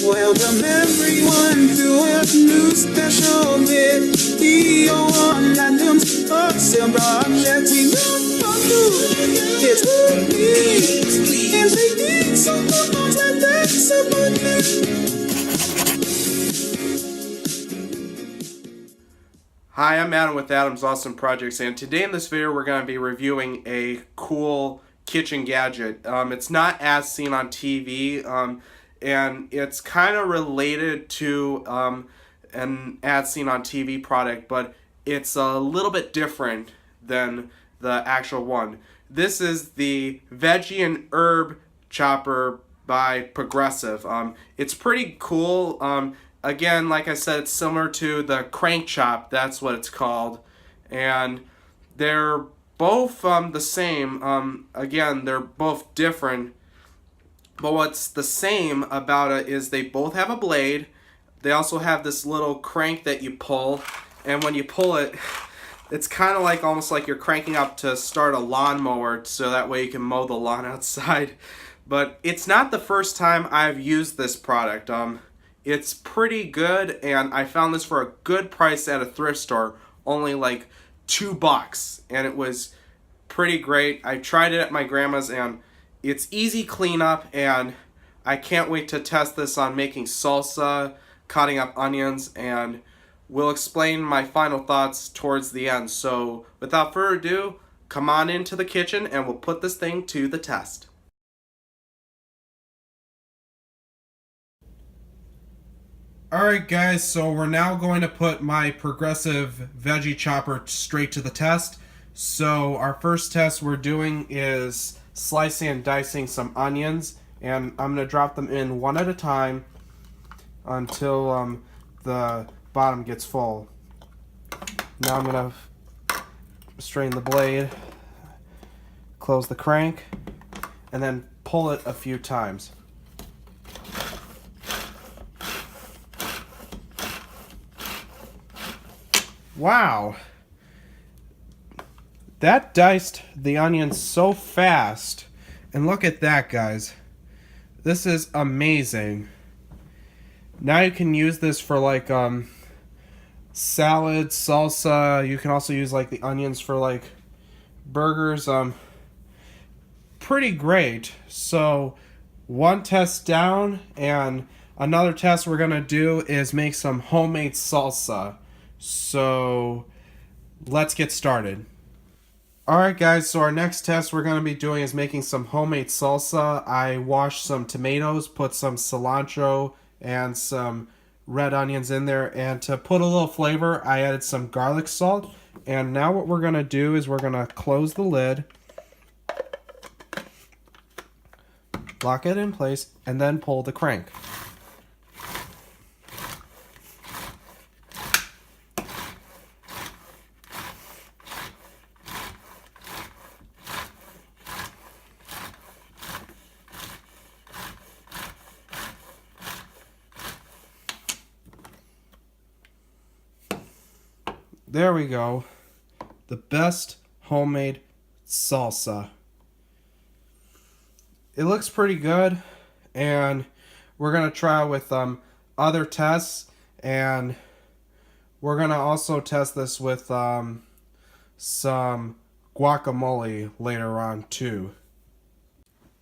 Welcome everyone to a new special video on items of silver that we will it's with me and they did so much like that Hi, I'm Adam with Adam's Awesome Projects, and today in this video we're going to be reviewing a cool kitchen gadget. It's not as seen on TV, and it's kind of related to an as seen on TV product, but it's a little bit different than the actual one. This is the veggie and herb chopper by Progressive. It's pretty cool. Again, like I said, it's similar to the crank chop, that's what it's called, and they're both the same. Again, they're both different, but what's the same about it is they both have a blade. They also have this little crank that you pull, and when you pull it, it's kind of like almost like you're cranking up to start a lawnmower so that way you can mow the lawn outside. But it's not the first time I've used this product. It's pretty good, and I found this for a good price at a thrift store, only like $2, and it was pretty great. I tried it at my grandma's, and it's easy cleanup, and I can't wait to test this on making salsa, cutting up onions, and we'll explain my final thoughts towards the end. So without further ado, come on into the kitchen and we'll put this thing to the test. Alright guys, so we're now going to put my Progressive veggie chopper straight to the test. So our first test we're doing is slicing and dicing some onions, and I'm going to drop them in one at a time until the bottom gets full. Now I'm going to straighten the blade, close the crank, and then pull it a few times. Wow, that diced the onions so fast, and look at that, guys. This is amazing. Now you can use this for like salad, salsa. You can also use like the onions for like burgers. Pretty great. So one test down, and another test we're gonna do is make some homemade salsa. So let's get started. Alright guys, so our next test we're going to be doing is making some homemade salsa. I washed some tomatoes, put some cilantro and some red onions in there, and to put a little flavor I added some garlic salt. And now what we're going to do is we're going to close the lid, lock it in place, and then pull the crank. There we go. The best homemade salsa. It looks pretty good, and we're going to try with other tests, and we're going to also test this with some guacamole later on too.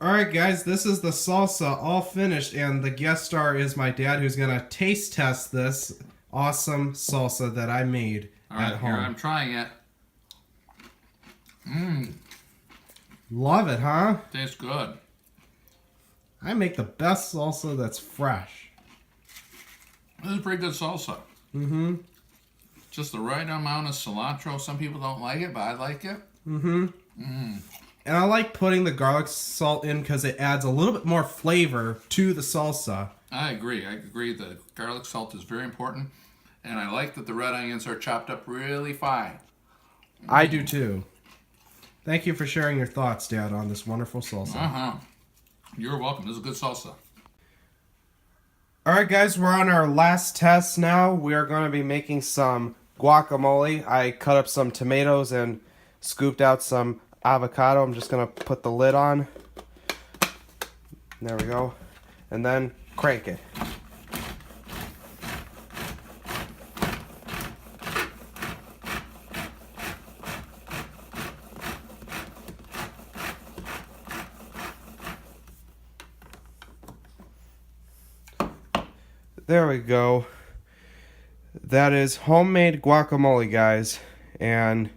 Alright guys, this is the salsa all finished, and the guest star is my dad, who's going to taste test this awesome salsa that I made. Alright, here I'm trying it. Love it, huh? Tastes good. I make the best salsa that's fresh. This is pretty good salsa. Just the right amount of cilantro. Some people don't like it, but I like it. And I like putting the garlic salt in because it adds a little bit more flavor to the salsa. I agree. The garlic salt is very important. And I like that the red onions are chopped up really fine. I do too. Thank you for sharing your thoughts, Dad, on this wonderful salsa. You're welcome. This is a good salsa. Alright guys, we're on our last test now. We are going to be making some guacamole. I cut up some tomatoes and scooped out some avocado. I'm just going to put the lid on. There we go. And then crank it. There we go. That is homemade guacamole, guys. And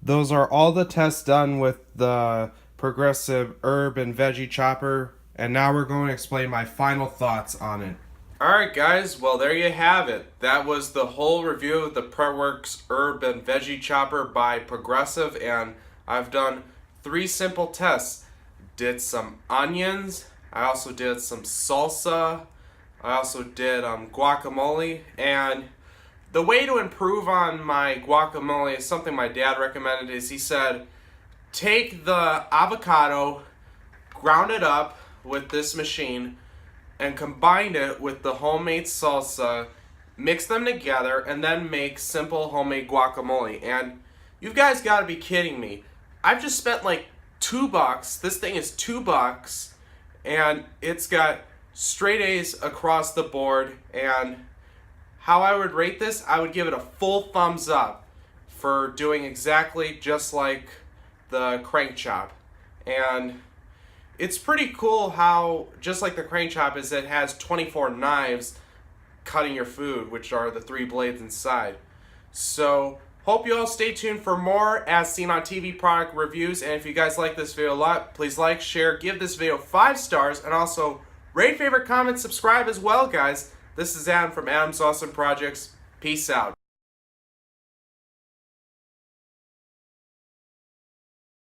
those are all the tests done with the Progressive herb and veggie chopper. And now we're going to explain my final thoughts on it. Alright guys, well there you have it. That was the whole review of the Prepworks herb and veggie chopper by Progressive, and I've done 3 simple tests. Did some onions, I also did some salsa, I also did guacamole, and the way to improve on my guacamole is something my dad recommended. Is he said, take the avocado, ground it up with this machine, and combine it with the homemade salsa, mix them together, and then make simple homemade guacamole. And you guys gotta be kidding me. I've just spent like $2. This thing is $2, and it's got straight A's across the board. And how I would rate this, I would give it a full thumbs up for doing exactly just like the crank chop. And it's pretty cool how, just like the crank chop, is it has 24 knives cutting your food, which are the 3 blades inside. So, hope you all stay tuned for more As Seen on TV product reviews. And if you guys like this video a lot, please like, share, give this video 5 stars, and also rate, favorite, comment, subscribe as well, guys. This is Adam from Adam's Awesome Projects. Peace out.